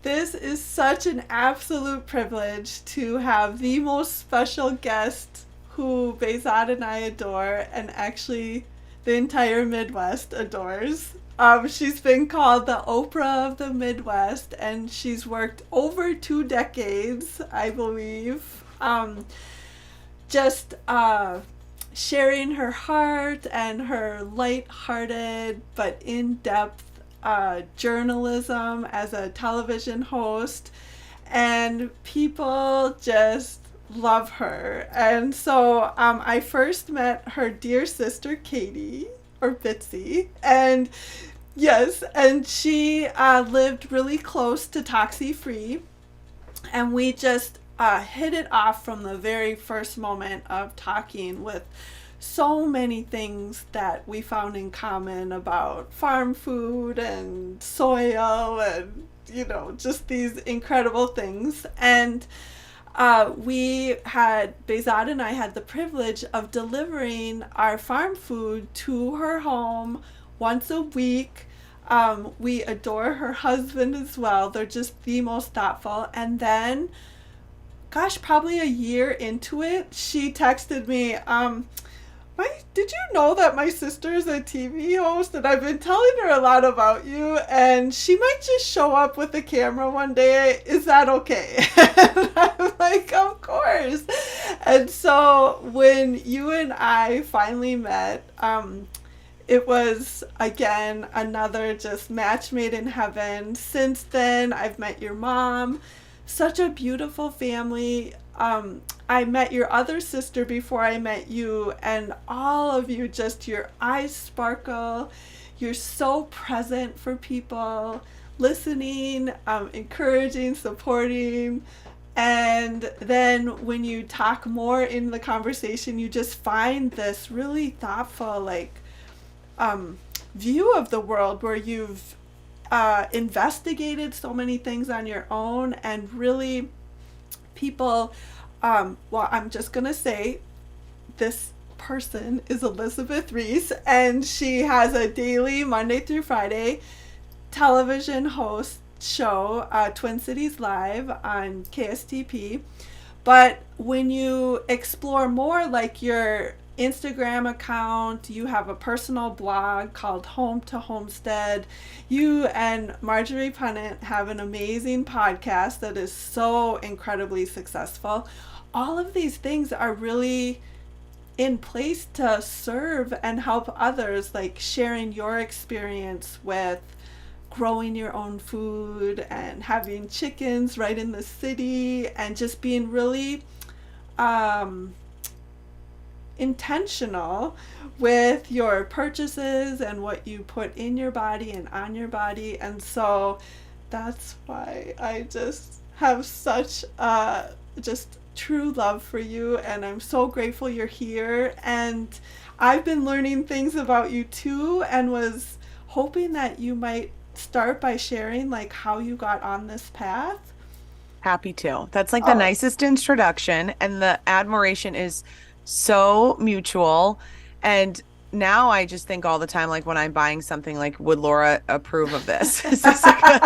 This is such an absolute privilege to have the most special guest who Bezad and I adore, and actually the entire Midwest adores. She's been called the Oprah of the Midwest, and she's worked over 2 decades, I believe, just sharing her heart and her light-hearted but in-depth journalism as a television host, and people just love her. And so I first met her dear sister Katie, or Bitsy, and yes, and she lived really close to Toxie Free, and we just hit it off from the very first moment of talking, with so many things that we found in common about farm food and soil and, just these incredible things. And Bezad and I had the privilege of delivering our farm food to her home once a week. We adore her husband as well. They're just the most thoughtful. And then, gosh, probably a year into it, she texted me, did you know that my sister is a TV host, and I've been telling her a lot about you, and she might just show up with the camera one day. Is that okay? And I'm like, of course. And so when you and I finally met, it was, again, another just match made in heaven. Since then, I've met your mom. Such a beautiful family. I met your other sister before I met you, and all of you, just your eyes sparkle. You're so present for people, listening, encouraging, supporting. And then when you talk more in the conversation, you just find this really thoughtful, view of the world, where you've investigated so many things on your own, and really people, I'm just going to say this person is Elizabeth Ries, and she has a daily Monday through Friday television host show, Twin Cities Live on KSTP. But when you explore more, like your Instagram account, you have a personal blog called Home to Homestead. You and Marjorie Punnett have an amazing podcast that is so incredibly successful. All of these things are really in place to serve and help others, like sharing your experience with growing your own food and having chickens right in the city, and just being really intentional with your purchases and what you put in your body and on your body. And so that's why I just have such just true love for you, and I'm so grateful you're here. And I've been learning things about you too, and was hoping that you might start by sharing how you got on this path. Happy to. That's the nicest introduction, and the admiration is so mutual. And now I just think all the time, when I'm buying something, would Laura approve of this? Is this a good,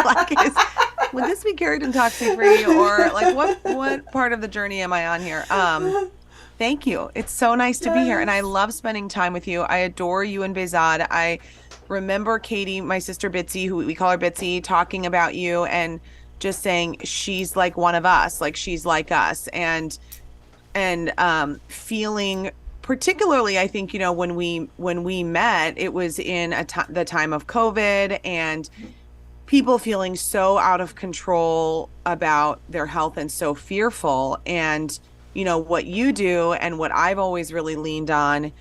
would this be carried in toxic free, or what part of the journey am I on here? Thank you. It's so nice to be here, and I love spending time with you. I adore you and Bezad. I remember Katie, my sister Bitsy, who we call her Bitsy, talking about you and just saying she's like one of us, she's like us, and feeling, particularly, I think, when we met, it was in the time of COVID, and people feeling so out of control about their health and so fearful. And what you do, and what I've always really leaned on,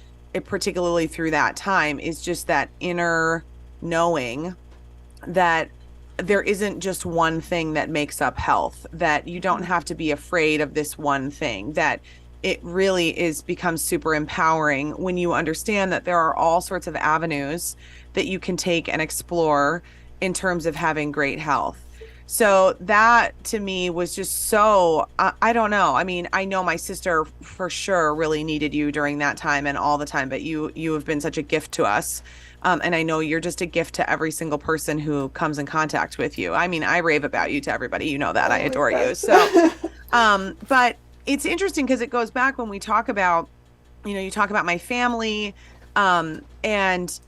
particularly through that time, is just that inner knowing that there isn't just one thing that makes up health, that you don't have to be afraid of this one thing, that it really becomes super empowering when you understand that there are all sorts of avenues that you can take and explore in terms of having great health. So that to me was just so, I don't know. I mean, I know my sister for sure really needed you during that time and all the time, but you have been such a gift to us. And I know you're just a gift to every single person who comes in contact with you. I mean, I rave about you to everybody. You know that. I Oh my adore you. gosh. So, but it's interesting because it goes back when we talk about, you talk about my family, and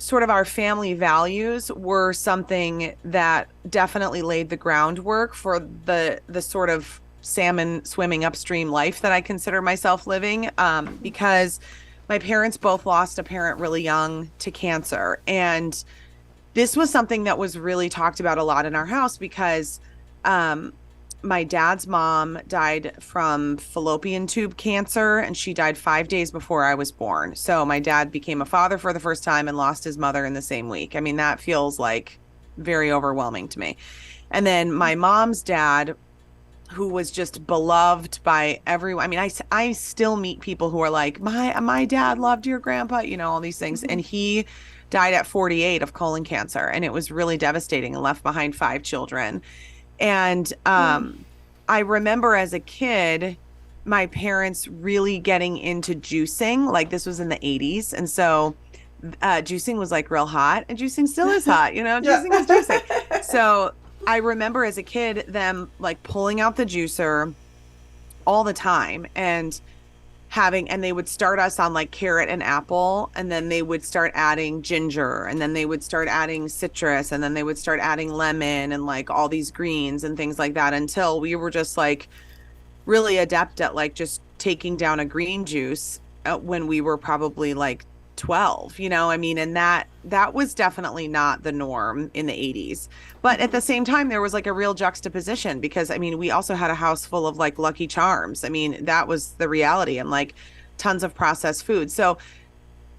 sort of our family values were something that definitely laid the groundwork for the sort of salmon swimming upstream life that I consider myself living. Because my parents both lost a parent really young to cancer. And this was something that was really talked about a lot in our house because um, my dad's mom died from fallopian tube cancer, and she died 5 days before I was born. So my dad became a father for the first time and lost his mother in the same week. I mean, that feels like very overwhelming to me. And then my mom's dad, who was just beloved by everyone. I mean, I still meet people who are like, my dad loved your grandpa, all these things. And he died at 48 of colon cancer, and it was really devastating, and left behind 5 children. And I remember as a kid, my parents really getting into juicing. Like, this was in the 80s. And so juicing was like real hot, and juicing still is hot, Yeah. juicing is juicing. So I remember as a kid them like pulling out the juicer all the time, and they would start us on like carrot and apple, and then they would start adding ginger, and then they would start adding citrus, and then they would start adding lemon and like all these greens and things like that, until we were just like really adept at like just taking down a green juice when we were probably like 12. I mean, and that was definitely not the norm in the 80s. But at the same time, there was like a real juxtaposition, because I mean, we also had a house full of like Lucky Charms. I mean, that was the reality, and like tons of processed food. So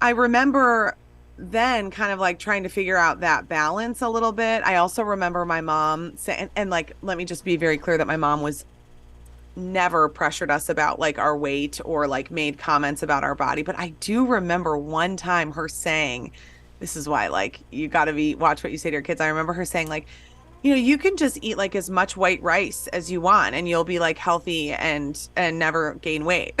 I remember then kind of like trying to figure out that balance a little bit. I also remember my mom saying, and like, let me just be very clear that my mom was never pressured us about like our weight or like made comments about our body. But I do remember one time her saying, this is why like you got to watch what you say to your kids. I remember her saying like, you can just eat like as much white rice as you want, and you'll be like healthy and never gain weight.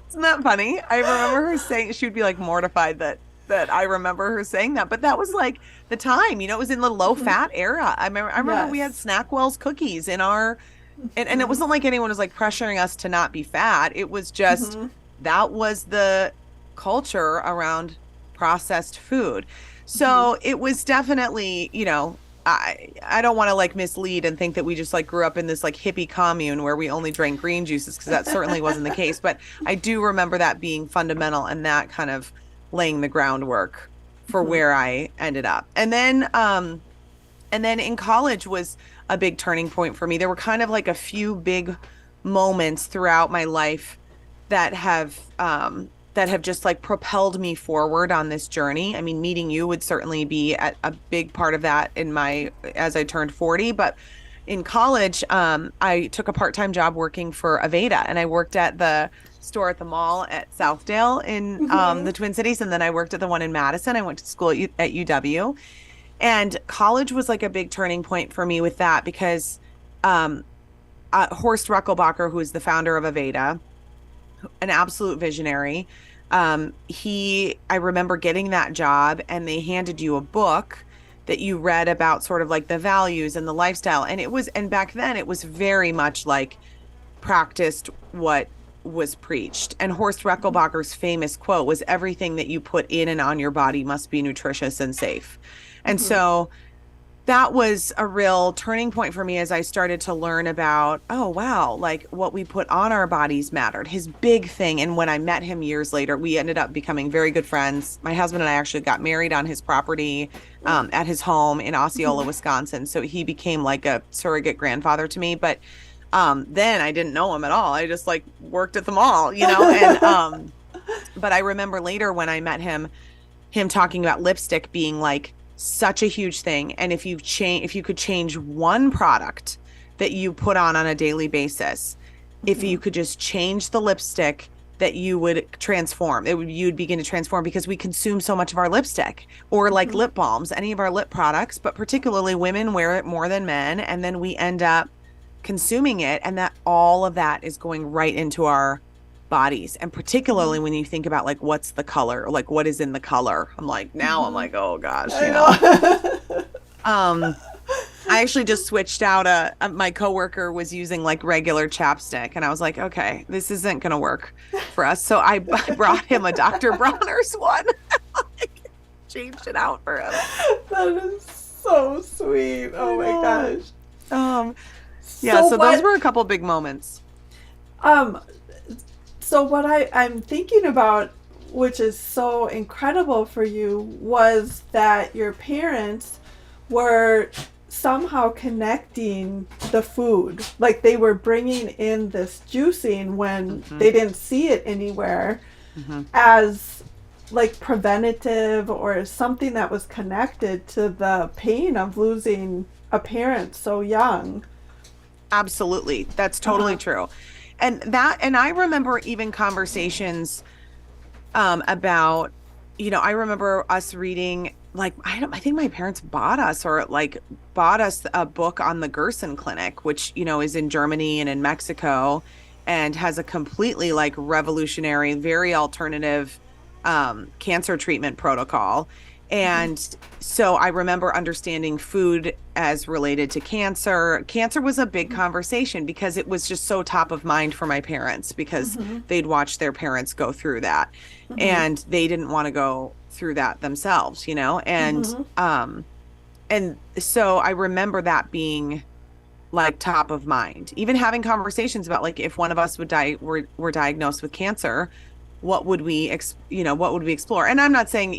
Isn't that funny? I remember her saying, she would be like mortified that I remember her saying that, but that was like the time, it was in the low fat era. I remember we had Yes. Snackwell's cookies in our, and it wasn't like anyone was like pressuring us to not be fat. It was just, Mm-hmm. that was the culture around processed food. Mm-hmm. So it was definitely, I don't want to like mislead and think that we just like grew up in this like hippie commune where we only drank green juices, because that certainly wasn't the case. But I do remember that being fundamental, and that kind of laying the groundwork for Mm-hmm. where I ended up. And then in college was a big turning point for me. There were kind of like a few big moments throughout my life that have just like propelled me forward on this journey. I mean, meeting you would certainly be a big part of that as I turned 40. But in college, I took a part-time job working for Aveda, and I worked at the store at the mall at Southdale in Mm-hmm. the Twin Cities. And then I worked at the one in Madison. I went to school at UW. And college was like a big turning point for me with that, because um, Horst Reckelbacher, who is the founder of Aveda, an absolute visionary. I remember getting that job, and they handed you a book that you read about sort of like the values and the lifestyle. And back then it was very much like practiced what was preached. And Horst Reckelbacher's famous quote was, everything that you put in and on your body must be nutritious and safe. And Mm-hmm. so that was a real turning point for me as I started to learn about, oh, wow, like what we put on our bodies mattered. His big thing. And when I met him years later, we ended up becoming very good friends. My husband and I actually got married on his property, at his home in Osceola, Wisconsin. So he became like a surrogate grandfather to me. But then I didn't know him at all. I just like worked at the mall, but I remember later when I met him talking about lipstick being like such a huge thing. And if you could change one product that you put on a daily basis, if Mm-hmm. you could just change the lipstick, that you would transform. You'd begin to transform, because we consume so much of our lipstick, or like Mm-hmm. lip balms, any of our lip products, but particularly women wear it more than men. And then we end up consuming it. And that all of that is going right into our bodies. And particularly when you think about like what's the color, like what is in the color. I'm Mm-hmm. like, oh gosh, I know. Um, I actually just switched out my coworker was using like regular chapstick and I was like, okay, this isn't gonna work for us. So I brought him a Dr. Bronner's one. Like, changed it out for him. That is so sweet. I Oh my know. gosh. Um, yeah, So so those what were a couple big moments. um so what I'm thinking about, which is so incredible for you, was that your parents were somehow connecting the food. Like they were bringing in this juicing when Hmm. they didn't see it anywhere Hmm. as like preventative or something that was connected to the pain of losing a parent so young. Absolutely. That's totally Uh-huh. true. And I remember even conversations about, I remember us reading like I think my parents bought us a book on the Gerson Clinic, which, is in Germany and in Mexico and has a completely like revolutionary, very alternative cancer treatment protocol. Mm-hmm. And so I remember understanding food as related to cancer. Cancer was a big conversation because it was just so top of mind for my parents because Mm-hmm. they'd watched their parents go through that Mm-hmm. and they didn't want to go through that themselves, Mm-hmm. and so I remember that being like top of mind. Even having conversations about like if one of us would die were diagnosed with cancer, what would we explore? And I'm not saying,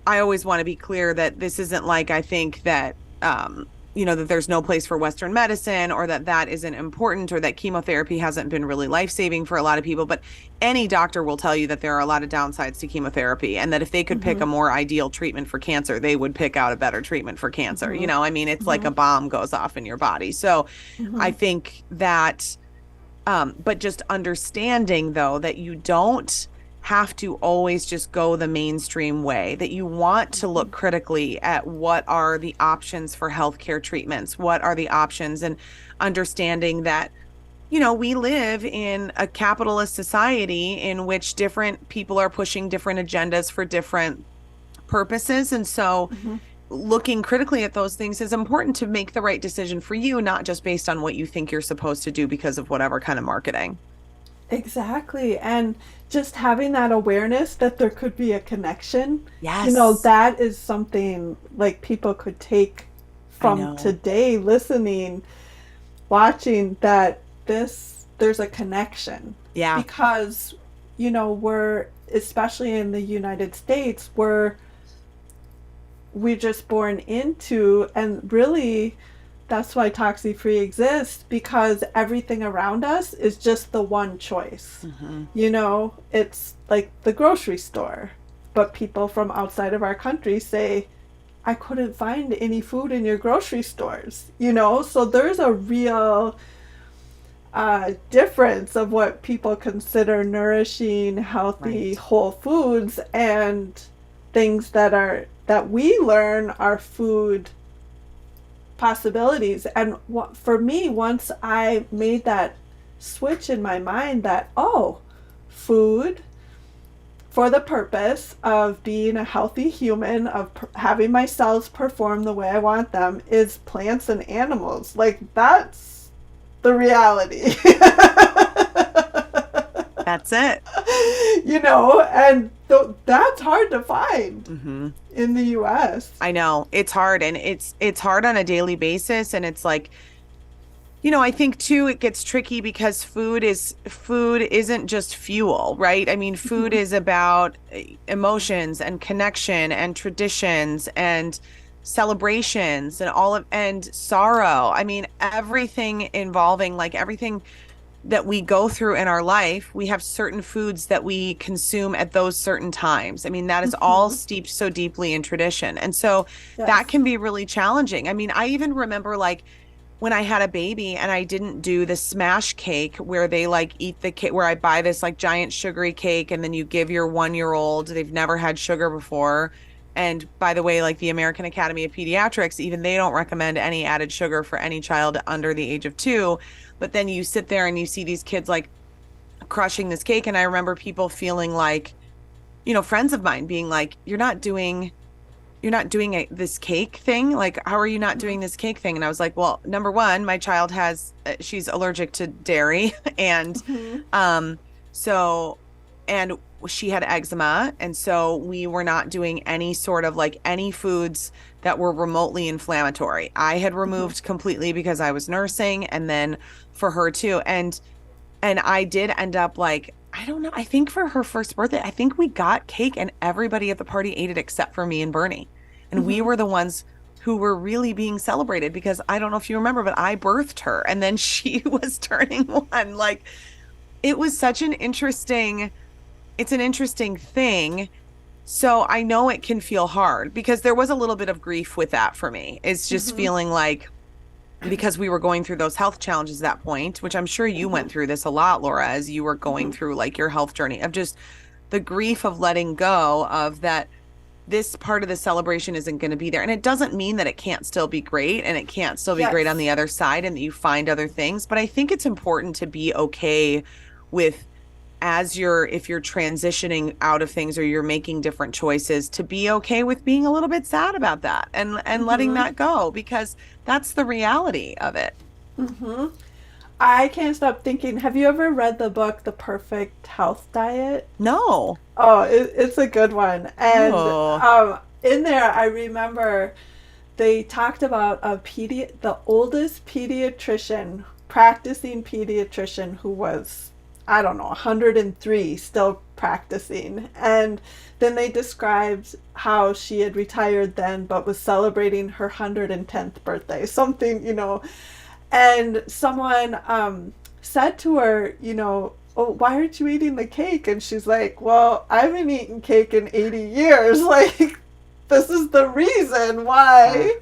I always want to be clear that this isn't like I think that that there's no place for Western medicine or that isn't important or that chemotherapy hasn't been really life-saving for a lot of people. But any doctor will tell you that there are a lot of downsides to chemotherapy and that if they could pick Mm-hmm. a more ideal treatment for cancer, they would pick out a better treatment for cancer. Mm-hmm. I mean, it's like Mm-hmm. a bomb goes off in your body. So Mm-hmm. I think that but just understanding though that you don't have to always just go the mainstream way, that you want to look critically at what are the options for healthcare treatments, what are the options, and understanding that, we live in a capitalist society in which different people are pushing different agendas for different purposes. And so Mm-hmm. looking critically at those things is important to make the right decision for you, not just based on what you think you're supposed to do because of whatever kind of marketing. Exactly. And just having that awareness that there could be a connection, Yes, that is something like people could take I from know. today, listening, watching that there's a connection. Yeah, Because, we're, especially in the United States, we're just born into, and really that's why toxic free exists, because everything around us is just the one choice. hmm, It's like the grocery store, but people from outside of our country say, I couldn't find any food in your grocery stores, so there's a real difference of what people consider nourishing, healthy, right. whole foods, and things that we learn are food possibilities. And for me, once I made that switch in my mind that, oh, food for the purpose of being a healthy human, of having my cells perform the way I want them, is plants and animals. Like, that's the reality. That's it. And that's hard to find Hmm. in the US. I know it's hard and it's hard on a daily basis. And it's like, I think too, it gets tricky because food isn't just fuel, right? I mean, food Mm-hmm. is about emotions and connection and traditions and celebrations and and sorrow. I mean, everything involving like everything that we go through in our life, we have certain foods that we consume at those certain times. I mean, that is all Mm-hmm. steeped so deeply in tradition. And so that Yes. can be really challenging. I mean, I even remember like when I had a baby and I didn't do the smash cake where they like eat the cake, where I buy this like giant sugary cake and then you give your 1 year old, they've never had sugar before. And by the way, like the American Academy of Pediatrics, even they don't recommend any added sugar for any child under the age of 2. But then you sit there and you see these kids like crushing this cake. And I remember people feeling like, friends of mine being like, you're not doing this cake thing. Like, how are you not Mhm. doing this cake thing? And I was like, well, number one, my child she's allergic to dairy. And, Mhm. um, so, and she had eczema. And so we were not doing any sort of like any foods that were remotely inflammatory. I had Mhm. removed completely because I was nursing, and then for her too. And I did end up like, I don't know. I think for her first birthday, I think we got cake and everybody at the party ate it except for me and Bernie. And we Mhm. were the ones who were really being celebrated because I don't know if you remember, but I birthed her and then she was turning one. Like it was such it's an interesting thing. So I know it can feel hard because there was a little bit of grief with that for me. It's just Mhm. feeling like because we were going through those health challenges at that point, which I'm sure you Mhm. went through this a lot, Laura, as you were going Mhm. through like your health journey of just the grief of letting go of that this part of the celebration isn't going to be there. And it doesn't mean that it can't still be great and it can't still be great on the Yes. other side and that you find other things. But I think it's important to be okay with if you're transitioning out of things or you're making different choices to be okay with being a little bit sad about that and letting Mhm. that go because that's the reality of it. Mhm. I can't stop thinking. Have you ever read the book The Perfect Health Diet? No. Oh, it's a good one. And Oh. in there, I remember they talked about the oldest pediatrician, practicing pediatrician who was, I don't know, 103, still practicing. And then they described how she had retired then, but was celebrating her 110th birthday, something, and someone said to her, oh, why aren't you eating the cake? And she's like, well, I haven't eaten cake in 80 years. Like, this is the reason Uh, why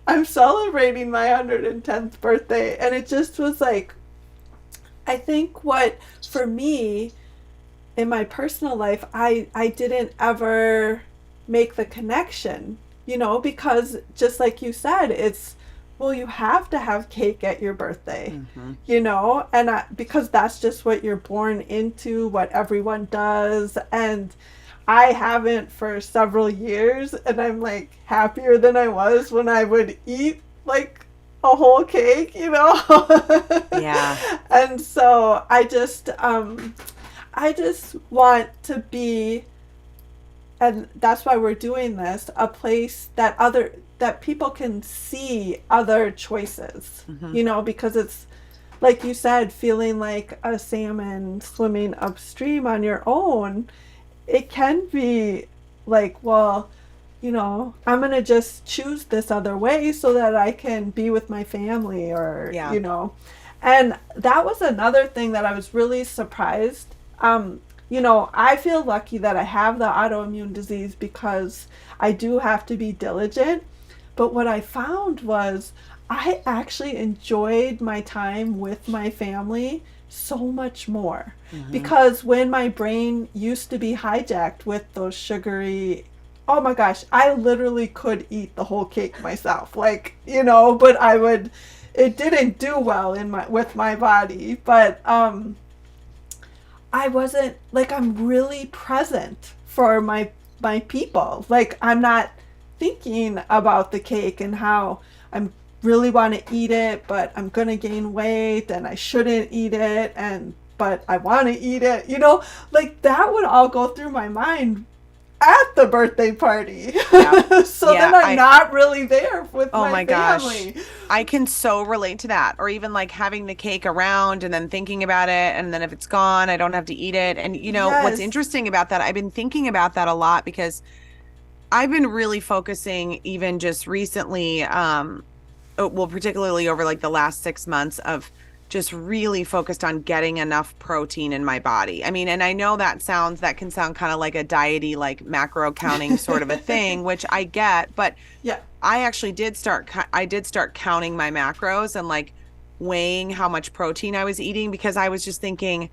I'm celebrating my 110th birthday. And it just was like, I think what, for me, in my personal life, I didn't ever make the connection, because just like you said, it's, well, you have to have cake at your birthday, mhm. and because that's just what you're born into, what everyone does. And I haven't for several years, and I'm like happier than I was when I would eat like a whole cake, Yeah. and so I just want to be, and that's why we're doing this, a place that people can see other choices, Mhm. because it's like you said, feeling like a salmon swimming upstream on your own, it can be like, well, I'm going to just choose this other way so that I can be with my family, or, Yeah. And that was another thing that I was really surprised. I feel lucky that I have the autoimmune disease because I do have to be diligent. But what I found was I actually enjoyed my time with my family so much more, Mhm. because when my brain used to be hijacked with those sugary, oh my gosh, I literally could eat the whole cake myself, like, but it didn't do well in my with my body. But I wasn't like, I'm really present for my people. Like, I'm not thinking about the cake and how I'm really want to eat it, but I'm going to gain weight and I shouldn't eat it, and but I want to eat it. Like, that would all go through my mind at the birthday party. Yeah. So Yeah. then I'm not really there with Oh my my gosh. family. I can so relate to that. Or even like having the cake around and then thinking about it. And then if it's gone, I don't have to eat it. And what's Yes. interesting about that, I've been thinking about that a lot because I've been really focusing even just recently, well, particularly over like the last 6 months of just really focused on getting enough protein in my body. I mean, and I know that can sound kind of like a diety, like macro counting sort of a thing, which I get, but Yeah. I did start counting my macros and like weighing how much protein I was eating because I was just thinking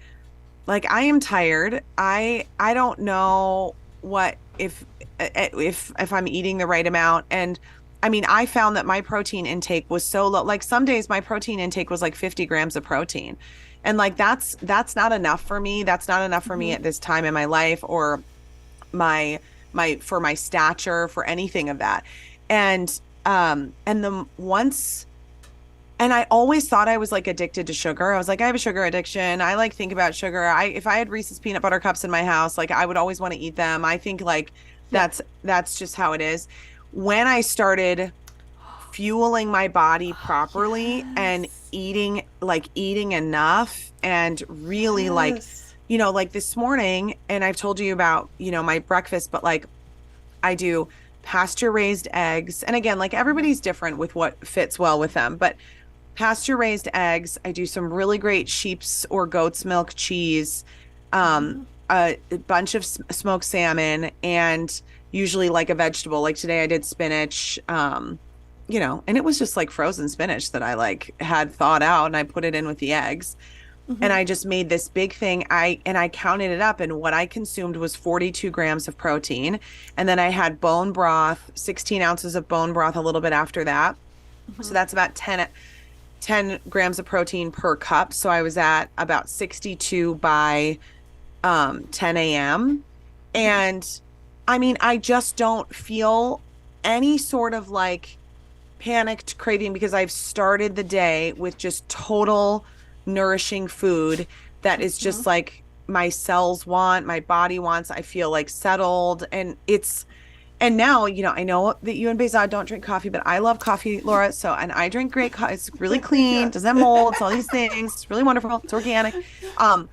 like I am tired. I don't know what if I'm eating the right amount, and I mean, I found that my protein intake was so low. Like some days my protein intake was like 50 grams of protein. And like that's not enough for me. That's not enough for me Mm-hmm. at this time in my life or my for my stature, for anything of that. And the once and I always thought I was like addicted to sugar. I was like, I have a sugar addiction. I like think about sugar. If I had Reese's peanut butter cups in my house, like I would always want to eat them. I think like Yeah. that's just how it is. When I started fueling my body properly and Yes. eating enough and really like, Yes. like this morning, and I've told you about, my breakfast, but like I do pasture raised eggs. And again, like Mm-hmm. everybody's different with what fits well with them, but pasture raised eggs. I do some really great sheep's or goat's milk cheese, Mm-hmm. a bunch of smoked salmon, and usually like a vegetable. Like today I did spinach, and it was just like frozen spinach that I like had thawed out and I put it in with the eggs. And Mm-hmm. I just made this big thing. I counted it up, and what I consumed was 42 grams of protein. And then I had bone broth, 16 ounces of bone broth a little bit after that. So Mm-hmm. that's about 10 grams of protein per cup. So I was at about 62 by 10 a.m. Mm-hmm. And I mean, I just don't feel any sort of like panicked craving because I've started the day with just total nourishing food that is Mm-hmm. just like my cells want, my body wants. I feel like settled. And now, I know that you and Bezod don't drink coffee, but I love coffee, Laura. So, and I drink great coffee. It's really clean, Yes. doesn't have mold, it's all these things. It's really wonderful. It's organic. Um,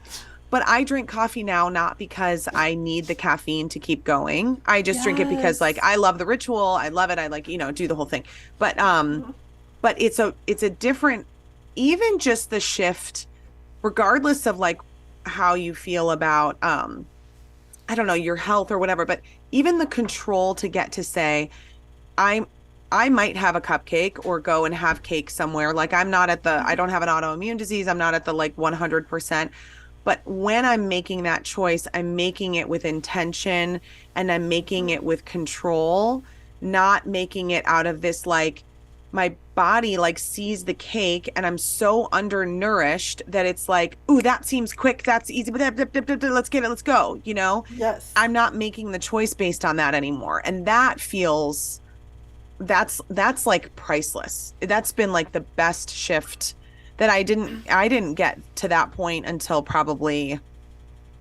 but I drink coffee now not because I need the caffeine to keep going. I just drink it because like Yes. I love the ritual. I love it. I like, do the whole thing. But Mm-hmm. but it's a different, even just the shift, regardless of like how you feel about I don't know, your health or whatever, but even the control to get to say, I'm I might have a cupcake or go and have cake somewhere. Like I don't have an autoimmune disease. I'm not at the like 100%. But when I'm making that choice, I'm making it with intention and I'm making Mm-hmm. it with control, not making it out of this like my body like sees the cake and I'm so undernourished that it's like, ooh, that seems quick, that's easy, but let's get it, let's go, Yes. I'm not making the choice based on that anymore. And that feels that's like priceless. That's been like the best shift that I didn't get to that point until probably,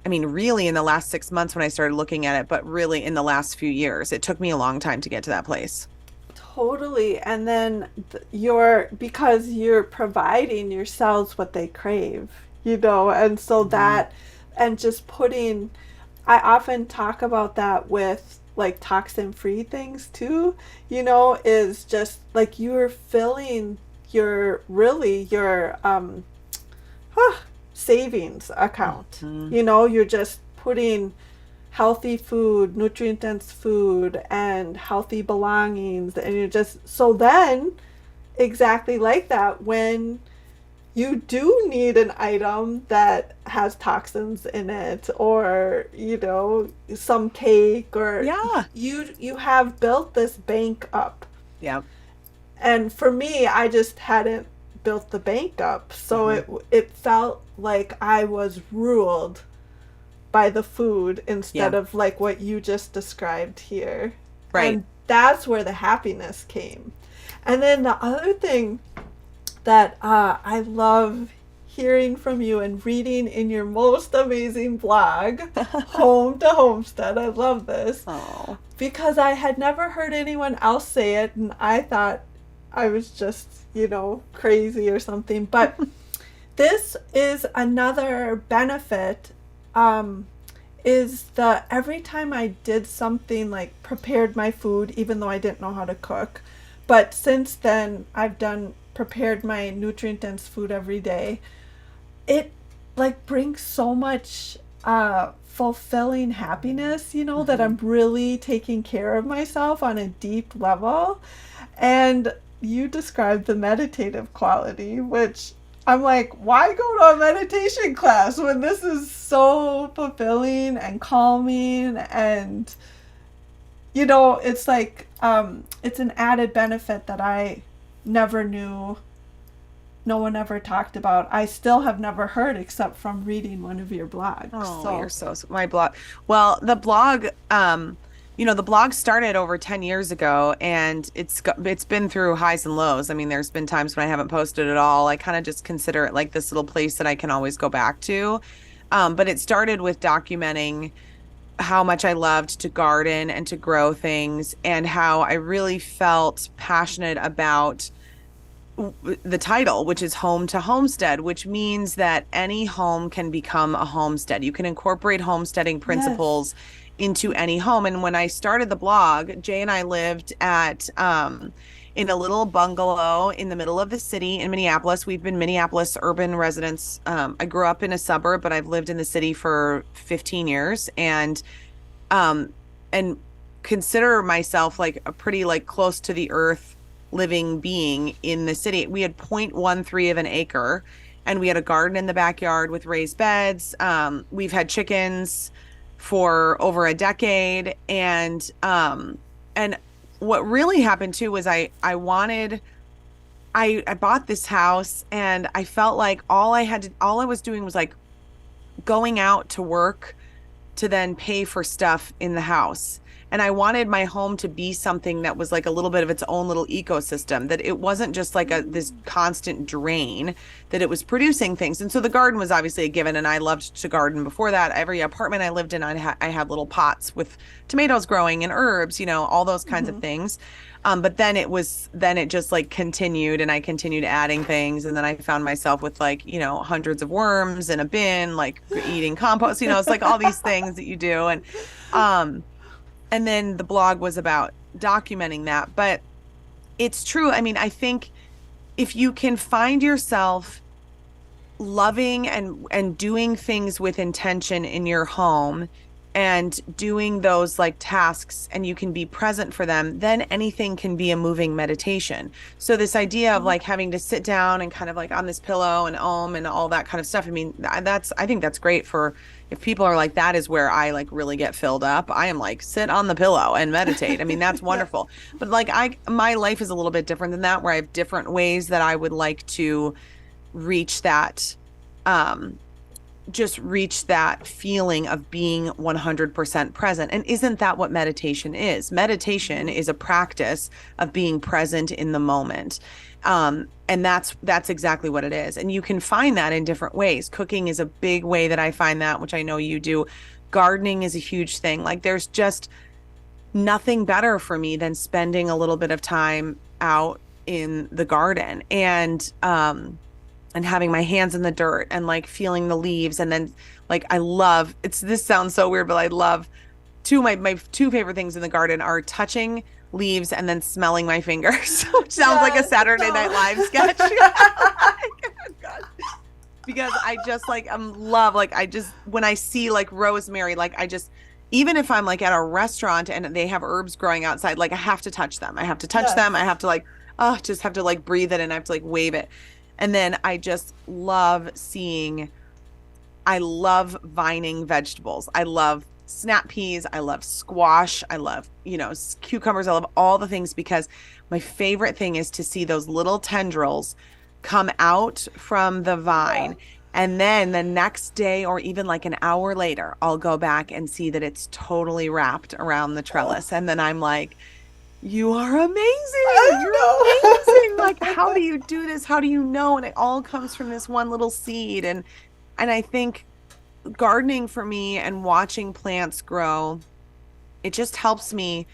I mean, really in the last 6 months when I started looking at it, but really in the last few years. It took me a long time to get to that place. Totally. And then you're, because you're providing your cells what they crave, and so Mhm. that, and just putting, I often talk about that with like toxin free things too, is just like you're filling your savings account. Mhm. You're just putting healthy food, nutrient dense food, and healthy belongings. And you're just, so then, exactly like that, when you do need an item that has toxins in it, or, some cake, or Yeah. you have built this bank up. Yeah. And for me, I just hadn't built the bank up. So Mhm. it felt like I was ruled by the food instead Yeah. of like what you just described here. Right. And that's where the happiness came. And then the other thing that I love hearing from you and reading in your most amazing blog, Home to Homestead. I love this Oh. because I had never heard anyone else say it, and I thought I was just, crazy or something. But this is another benefit, um, is the every time I did something like prepared my food, even though I didn't know how to cook, but since then I've done prepared my nutrient dense food every day. It like brings so much fulfilling happiness, that Mhm. I'm really taking care of myself on a deep level. And you described the meditative quality, which I'm like, why go to a meditation class when this is so fulfilling and calming? And it's like it's an added benefit that I never knew, no one ever talked about. I still have never heard except from reading one of your blogs. Oh, So, my blog. Well, the blog, the blog started over 10 years ago and it's been through highs and lows. I mean, there's been times when I haven't posted at all. I kind of just consider it like this little place that I can always go back to. But it started with documenting how much I loved to garden and to grow things and how I really felt passionate about the title, which is Home to Homestead, which means that any home can become a homestead. You can incorporate homesteading yes. principles into any home. And when I started the blog, Jay and I lived at in a little bungalow in the middle of the city in Minneapolis. We've been Minneapolis urban residents. I grew up in a suburb, but I've lived in the city for 15 years um and consider myself like a pretty like close to the earth living being in the city. We had 0.13 of an acre and we had a garden in the backyard with raised beds. We've had chickens for over a decade. And what really happened too was I bought this house and I felt like all I was doing was like going out to work to then pay for stuff in the house. And I wanted my home to be something that was like a little bit of its own little ecosystem, that it wasn't just like this constant drain, that it was producing things. And so the garden was obviously a given, and I loved to garden before that. Every apartment I lived in, I had little pots with tomatoes growing and herbs, all those kinds of Mm-hmm. things. But then it just like continued and I continued adding things. And then I found myself with like, hundreds of worms in a bin, like eating compost, it's like all these things that you do. Um, and then the blog was about documenting that. But it's true. I mean, I think if you can find yourself loving and doing things with intention in your home and doing those like tasks and you can be present for them, then anything can be a moving meditation. So this idea of like having to sit down and kind of like on this pillow and and all that kind of stuff. I mean, I think that's great for if people are like, that is where I like really get filled up. I am like, sit on the pillow and meditate. I mean, that's Yeah. wonderful. But like my life is a little bit different than that, where I have different ways that I would like to reach that um just reach that feeling of being 100% present. And isn't that what meditation is? Meditation is a practice of being present in the moment. And that's exactly what it is. And you can find that in different ways. Cooking is a big way that I find that, which I know you do. Gardening is a huge thing. Like there's just nothing better for me than spending a little bit of time out in the garden and having my hands in the dirt and like feeling the leaves. And then like I love this sounds so weird, but I love my two favorite things in the garden are touching leaves and then smelling my fingers, which sounds like a Yes. Saturday Night No. Live sketch. Because I just like love like I just when I see like rosemary, like I just even if I'm like at a restaurant and they have herbs growing outside, like I have to touch them. I have to touch them. I Yes. have to like just have to like breathe it and I have to like wave it. And then I just love I love vining vegetables. I love snap peas. I love squash. I love, cucumbers. I love all the things because my favorite thing is to see those little tendrils come out from the Yeah. vine. And then the next day or even like an hour later, I'll go back and see that it's totally wrapped around the Oh, trellis. And then I'm like, you are amazing. You're I amazing. Like, how do you do this? How do you know? And it all comes from this one little seed. And I think gardening for me and watching plants grow, it just helps me.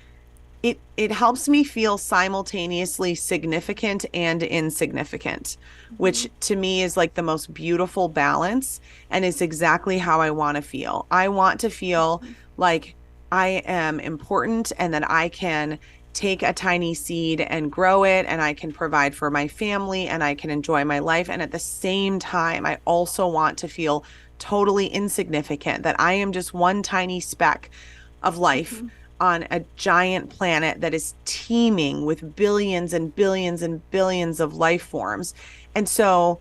It helps me feel simultaneously significant and insignificant, which know. to me is like the most beautiful balance and is exactly how I want to feel. I want to feel like I am important and that I can take a tiny seed and grow it and I can provide for my family and I can enjoy my life. And at the same time, I also want to feel totally insignificant, that I am just one tiny speck of life Mm-hmm. on a giant planet that is teeming with billions and billions and billions of life forms. And so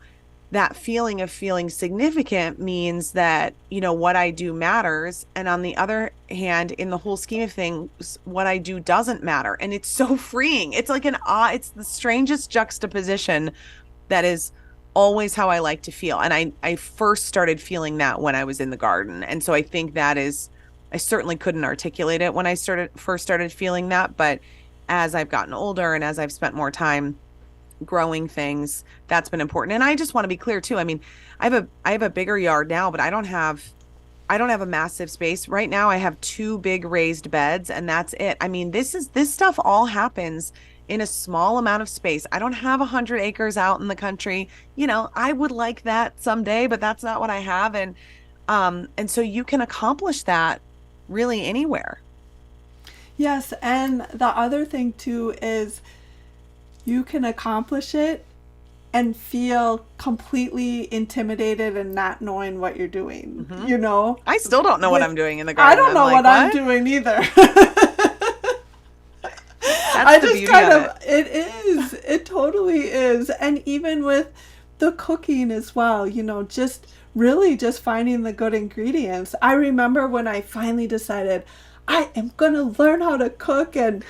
that feeling of feeling significant means that, what I do matters. And on the other hand, in the whole scheme of things, what I do doesn't matter. And it's so freeing. It's like it's the strangest juxtaposition that is always how I like to feel. And I first started feeling that when I was in the garden. And so I think I certainly couldn't articulate it when I first started feeling that. But as I've gotten older and as I've spent more time growing things, that's been important. And I just want to be clear too. I mean, I have a bigger yard now, but I don't have a massive space. Right now I have two big raised beds and that's it. I mean, this stuff all happens in a small amount of space. I don't have 100 acres out in the country. I would like that someday, but that's not what I have. And so you can accomplish that really anywhere. Yes, and the other thing too is you can accomplish it and feel completely intimidated and not knowing what you're doing. Hmm. You know? I still don't know what Like, I'm doing in the I garden. don't I'm know like, what I'm what? doing either. That's I the just beauty kind of of, it. it is, it totally is. And even with the cooking as well, just really just finding the good ingredients. I remember when I finally decided I am going to learn how to cook, and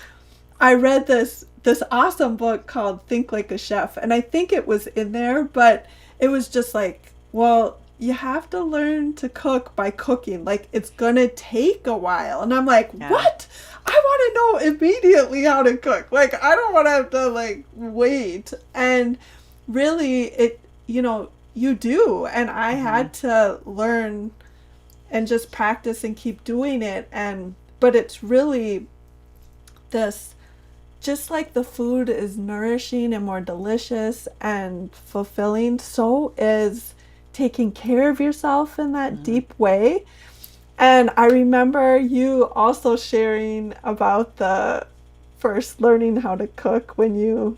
I read this awesome book called Think Like a Chef, and I think it was in there, but it was just like, well, you have to learn to cook by cooking. Like, it's gonna take a while. And I'm like, Yeah. what? I want to know immediately how to cook. Like, I don't want to have to like wait. And really, you do. And I Hmm. had to learn and just practice and keep doing it. But it's really this, just like the food is nourishing and more delicious and fulfilling, so is taking care of yourself in that Hmm. deep way. And I remember you also sharing about the first learning how to cook when you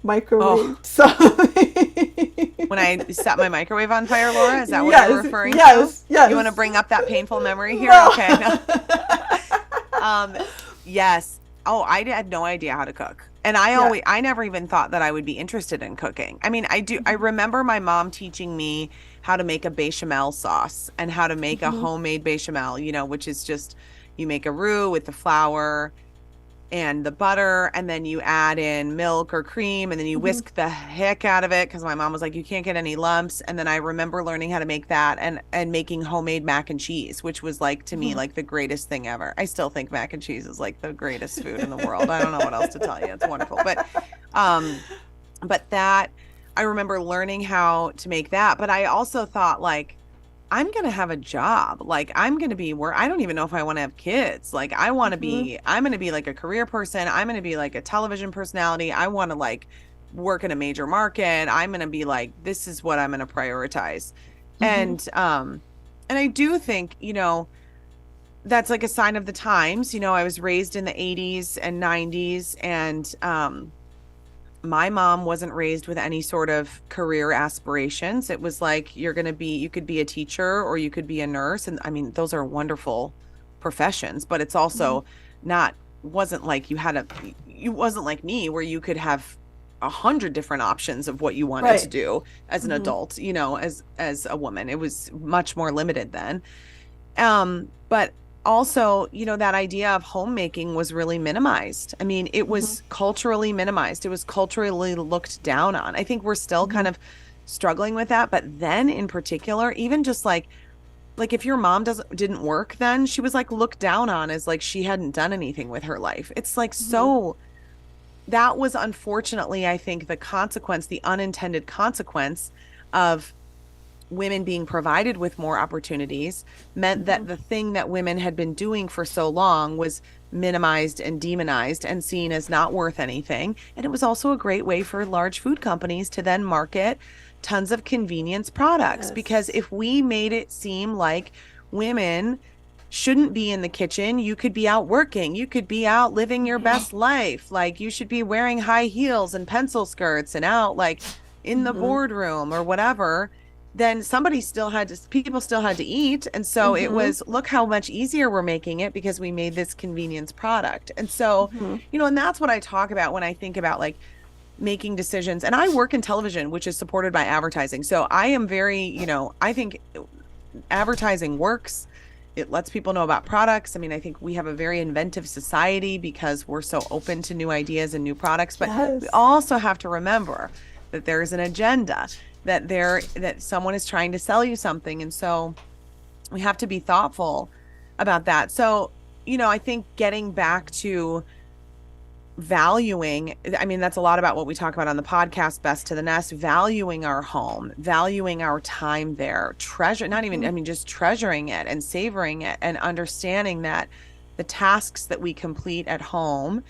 Oh, microwaved something. when I set my microwave on fire, Laura, is that what you're Yes, referring to? yes, You want to yes. bring up that painful memory here? No. Okay. No. Um, yes. Oh, I had no idea how to cook. And Yeah. I never even thought that I would be interested in cooking. I mean, I remember my mom teaching me how to make a bechamel sauce and how to make a Hmm. homemade bechamel, which is just you make a roux with the flour and the butter, and then you add in milk or cream, and then you Hmm. whisk the heck out of it because my mom was like, you can't get any lumps. And then I remember learning how to make that and making homemade mac and cheese, which was like to me Hmm. like the greatest thing ever. I still think mac and cheese is like the greatest food in the world. I don't know what else to tell you. It's wonderful. Um, but that I remember learning how to make that. But I also thought like I'm going to have a job. Like I'm going to be where I don't even know if I want to have kids. Like Hmm. I'm going to be like a career person. I'm going to be like a television personality. I want to like work in a major market. I'm going to be like, this is what I'm going to prioritize. Hmm. And I do think, that's like a sign of the times. I was raised in the 80s and 90s, and my mom wasn't raised with any sort of career aspirations. It was like you could be a teacher or you could be a nurse. And I mean, those are wonderful professions, but it's Hmm. also not, wasn't like you wasn't like me where you could have 100 different options of what you wanted to Right. do as an Hmm. adult, as a woman. It was much more limited then. But also, that idea of homemaking was really minimized. I mean, it Hmm. was culturally minimized. It was culturally looked down on. I think we're still Hmm. kind of struggling with that. But then in particular, even just like if your mom didn't work then, she was like looked down on as like she hadn't done anything with her life. It's like Hmm. so that was unfortunately, I think, the unintended consequence of women being provided with more opportunities meant Hmm. that the thing that women had been doing for so long was minimized and demonized and seen as not worth anything. And it was also a great way for large food companies to then market tons of convenience products. Because Yes. if we made it seem like women shouldn't be in the kitchen, you could be out working, you could be out living your best life. Like you should be wearing high heels and pencil skirts and out like in the Hmm. boardroom or whatever, then people still had to eat. And so it Hmm. was, look how much easier we're making it because we made this convenience product. And so, Hmm. and that's what I talk about when I think about like making decisions. And I work in television, which is supported by advertising. So I am very, I think advertising works. It lets people know about products. I mean, I think we have a very inventive society because we're so open to new ideas and new products, but we Yes. also have to remember that there's an agenda, that someone is trying to sell you something. And so we have to be thoughtful about that. So, I think getting back to valuing, I mean, that's a lot about what we talk about on the podcast, Best to the Nest, valuing our home, valuing our time there, not even, I mean, just treasuring it and savoring it and understanding that the tasks that we complete at home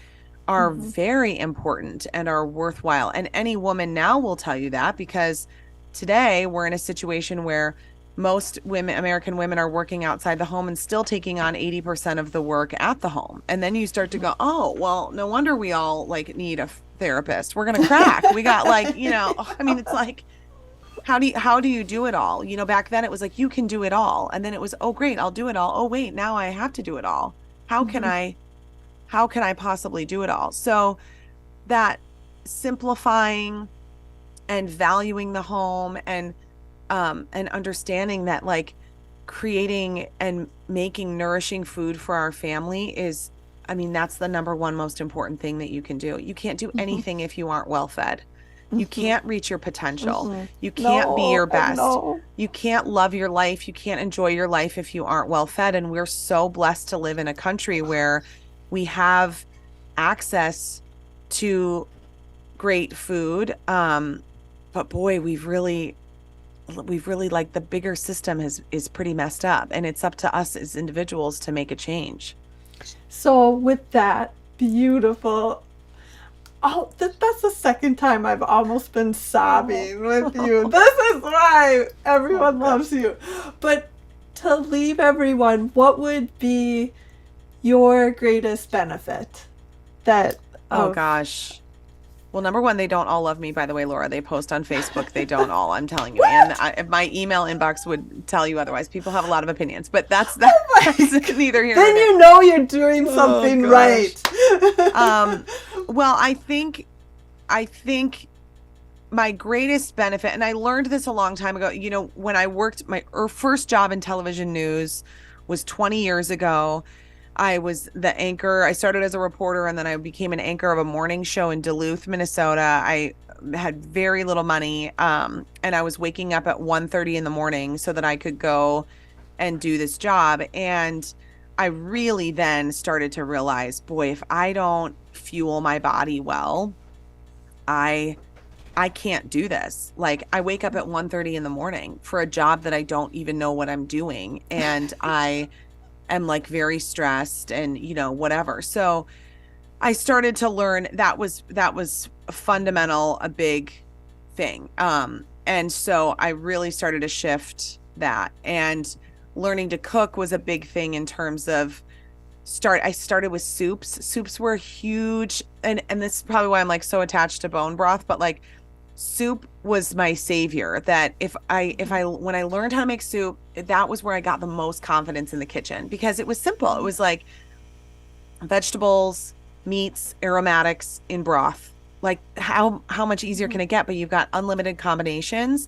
are very important and are worthwhile. And any woman now will tell you that, because today we're in a situation where most American women are working outside the home and still taking on 80% of the work at the home. And then you start to go, oh, well, no wonder we all like need a therapist. We're going to crack. We got like, I mean, it's like, how do you do it all? Back then it was like, you can do it all. And then it was, oh, great, I'll do it all. Oh, wait, now I have to do it all. How can I possibly do it all? So that simplifying and valuing the home and understanding that like creating and making nourishing food for our family is, I mean, that's the number one most important thing that you can do. You can't do anything if you aren't well fed. You can't reach your potential. You can't be your best. You can't love your life. You can't enjoy your life if you aren't well fed. And we're so blessed to live in a country where we have access to great food. But boy, we've really like the bigger system is pretty messed up, and it's up to us as individuals to make a change. So with that, beautiful. Oh, that's the second time I've almost been sobbing with you. This is why everyone loves you. But to leave everyone, what would be your greatest benefit? Oh gosh. Well, number one, they don't all love me, by the way, Laura. They post on Facebook. They don't all, I'm telling you. And my email inbox would tell you otherwise. People have a lot of opinions, but that's neither here nor Then there. you know you're doing something right. Well, I think my greatest benefit, and I learned this a long time ago, when I worked, my first job in television news was 20 years ago. I was the anchor. I started as a reporter, and then I became an anchor of a morning show in Duluth, Minnesota. I had very little money, and I was waking up at 1:30 in the morning so that I could go and do this job. And I really then started to realize, boy, if I don't fuel my body well, I can't do this. Like, I wake up at 1:30 in the morning for a job that I don't even know what I'm doing, and I am like very stressed and whatever. So I started to learn that was fundamental, a big thing. And so I really started to shift that, and learning to cook was a big thing in terms of I started with soups. Soups were huge. And this is probably why I'm like so attached to bone broth, but like soup was my savior. That when I learned how to make soup, that was where I got the most confidence in the kitchen, because it was simple. It was like vegetables, meats, aromatics in broth. Like how much easier can it get? But you've got unlimited combinations,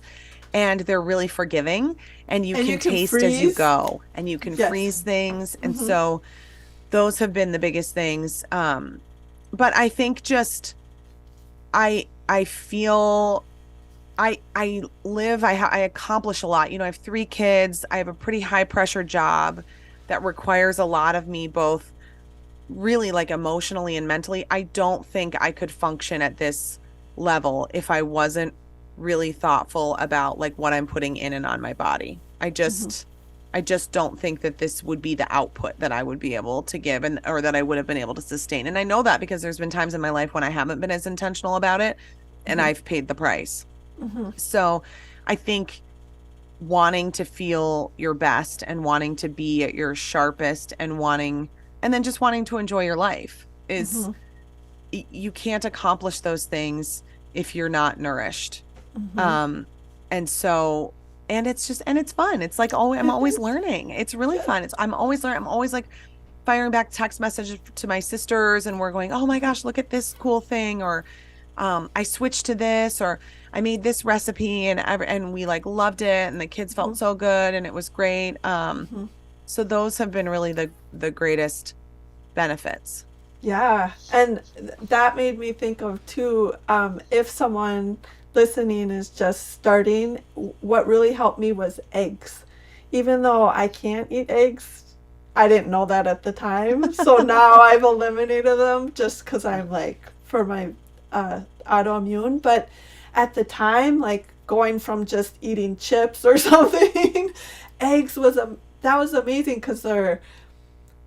and they're really forgiving, and you can taste as you go, and you can freeze things. And so those have been the biggest things. But I think just, I feel I accomplish a lot. I have 3 kids. I have a pretty high pressure job that requires a lot of me, both really like emotionally and mentally. I don't think I could function at this level if I wasn't really thoughtful about like what I'm putting in and on my body. I just don't think that this would be the output that I would be able to give, or that I would have been able to sustain. And I know that because there's been times in my life when I haven't been as intentional about it, and I've paid the price. So I think wanting to feel your best and wanting to be at your sharpest and then just wanting to enjoy your life is, you can't accomplish those things if you're not nourished. And it's fun. It's like, I'm always learning. It's really fun. I'm always learning. I'm always like firing back text messages to my sisters, and we're going, oh my gosh, look at this cool thing. Or I switched to this, or I made this recipe and we like loved it and the kids Hmm. felt so good and it was great. Hmm. So those have been really the greatest benefits. Yeah, and that made me think of too, if someone listening is just starting, what really helped me was eggs. Even though I can't eat eggs, I didn't know that at the time. So now I've eliminated them just because I'm like, for my autoimmune. But at the time, like going from just eating chips or something, eggs was that was amazing because they're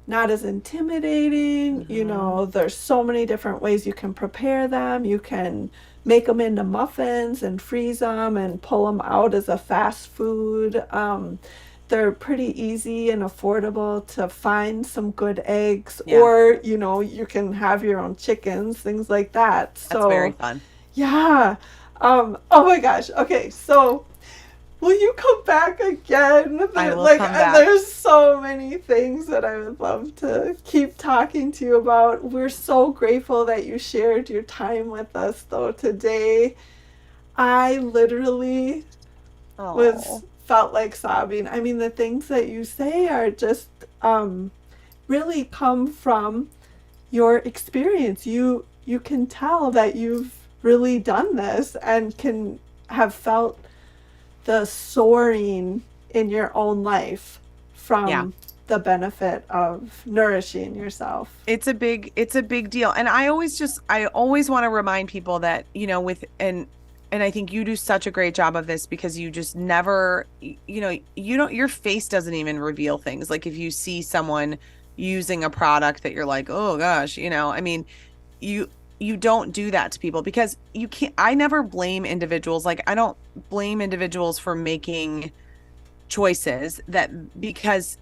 not as intimidating. You Hmm. know, there's so many different ways you can prepare them. You can make them into muffins and freeze them and pull them out as a fast food. They're pretty easy and affordable to find some good eggs, Yeah, or, you know, you can have your own chickens, things like that. that's very So, fun. yeah. Oh my gosh. Okay, so will you come back again? I will Like, come back. there's so many things that I would love to keep talking to you about. We're so grateful that you shared your time with us, though, today. I literally was Oh, felt like sobbing. I mean, the things that you say are just really come from your experience. You can tell that you've really done this and can have felt the soaring in your own life yeah. from the benefit of nourishing yourself. It's a big deal. And I always want to remind people that, and I think you do such a great job of this because you just never, you don't, your face doesn't even reveal things. Like if you see someone using a product that you're like, oh gosh, I mean, you you don't do that to people because you can't. I never blame individuals. Like I don't blame individuals for making choices that because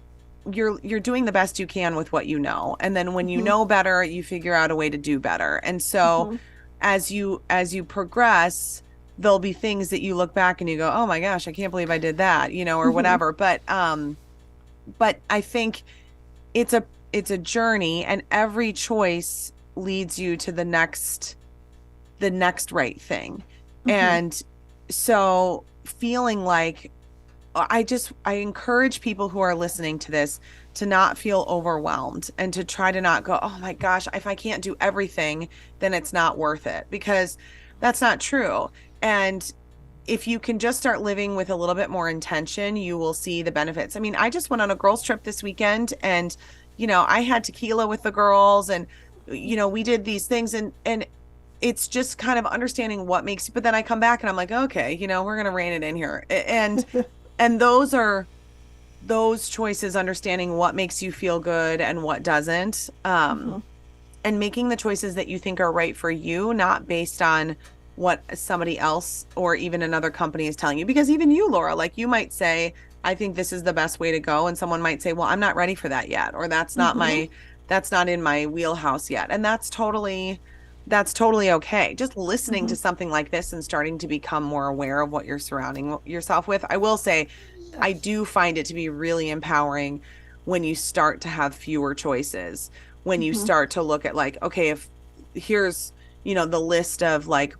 you're doing the best you can with what you know. And then when you Mm-hmm. know better, you figure out a way to do better. And so Mm-hmm. as you progress, there'll be things that you look back and you go, "Oh my gosh, I can't believe I did that," or Mm-hmm. whatever. But I think it's a journey and every choice leads you to the next right thing. Mm-hmm. And so feeling like I encourage people who are listening to this to not feel overwhelmed and to try to not go, oh my gosh, if I can't do everything, then it's not worth it because that's not true. And if you can just start living with a little bit more intention, you will see the benefits. I mean, I just went on a girls' trip this weekend and, I had tequila with the girls and, we did these things and it's just kind of understanding what makes, but then I come back and I'm like, okay, we're going to rein it in here. And those choices, understanding what makes you feel good and what doesn't, Mm-hmm. and making the choices that you think are right for you, not based on what somebody else or even another company is telling you. Because even you, Laura, like you might say, I think this is the best way to go. And someone might say, well, I'm not ready for that yet, or Mm-hmm. that's not in my wheelhouse yet. And that's totally okay. Just listening Mm-hmm. to something like this and starting to become more aware of what you're surrounding yourself with. I will say, I Yes. do find it to be really empowering when you start to have fewer choices, when you Mm-hmm. start to look at like, okay, if here's, the list of like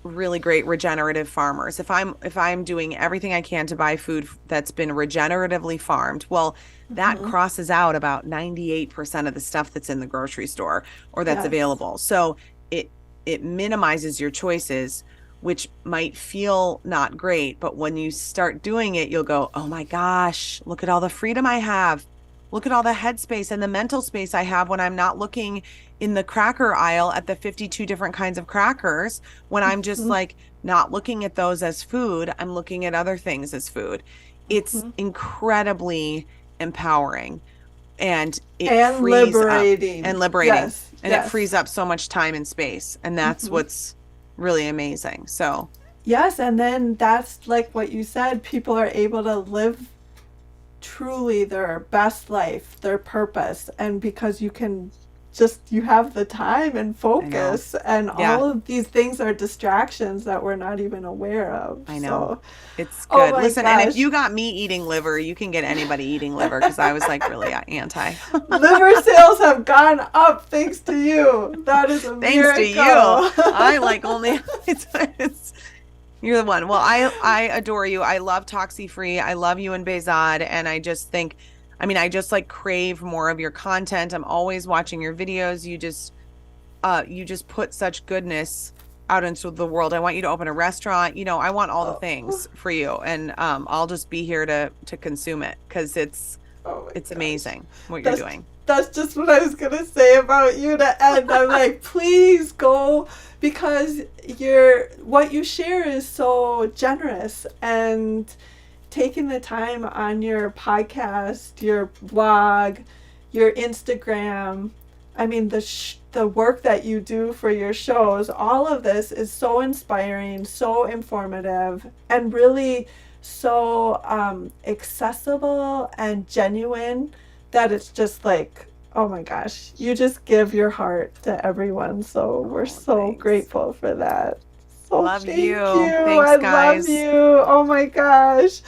really great regenerative farmers. If I'm doing everything I can to buy food that's been regeneratively farmed, well, that Mm-hmm. crosses out about 98% of the stuff that's in the grocery store or that's Yes. available. So it it minimizes your choices, which might feel not great, but when you start doing it, you'll go, "Oh my gosh, look at all the freedom I have. Look at all the headspace and the mental space I have when I'm not looking in the cracker aisle at the 52 different kinds of crackers when I'm just Mm-hmm. like not looking at those as food, I'm looking at other things as food." It's Mm-hmm. incredibly empowering and it And frees up and liberating. liberating Yes. and it Yes. frees up so much time and space. And that's Mm-hmm. what's really amazing. So, Yes, and then that's like what you said. People are able to live truly their best life, their purpose, and because you can just you have the time and I know. focus, and Yeah, all of these things are distractions that we're not even aware of. I know. So, It's oh good. my Listen, and if gosh. you got me eating liver, you can get anybody eating liver because I was like really anti. Liver sales have gone up thanks to you. That is a Thanks to you. miracle. I like only it's you're the one. Well, I adore you. I love Toxie Free. I love you and Bezad, and I just think, I mean, I just like crave more of your content. I'm always watching your videos. You just put such goodness out into the world. I want you to open a restaurant. You know, I want all the Oh, things for you, and I'll just be here to consume it because oh my it's gosh. amazing what you're That's doing. that's just what I was gonna say about you to end. I'm like, please go, because what you share is so generous, and taking the time on your podcast, your blog, your Instagram. I mean, the work that you do for your shows, all of this is so inspiring, so informative, and really so accessible and genuine, that it's just like, oh my gosh, you just give your heart to everyone. So we're Oh, so thanks. grateful for that. So Love thank you. you. I Thanks, love guys. you. Oh my gosh.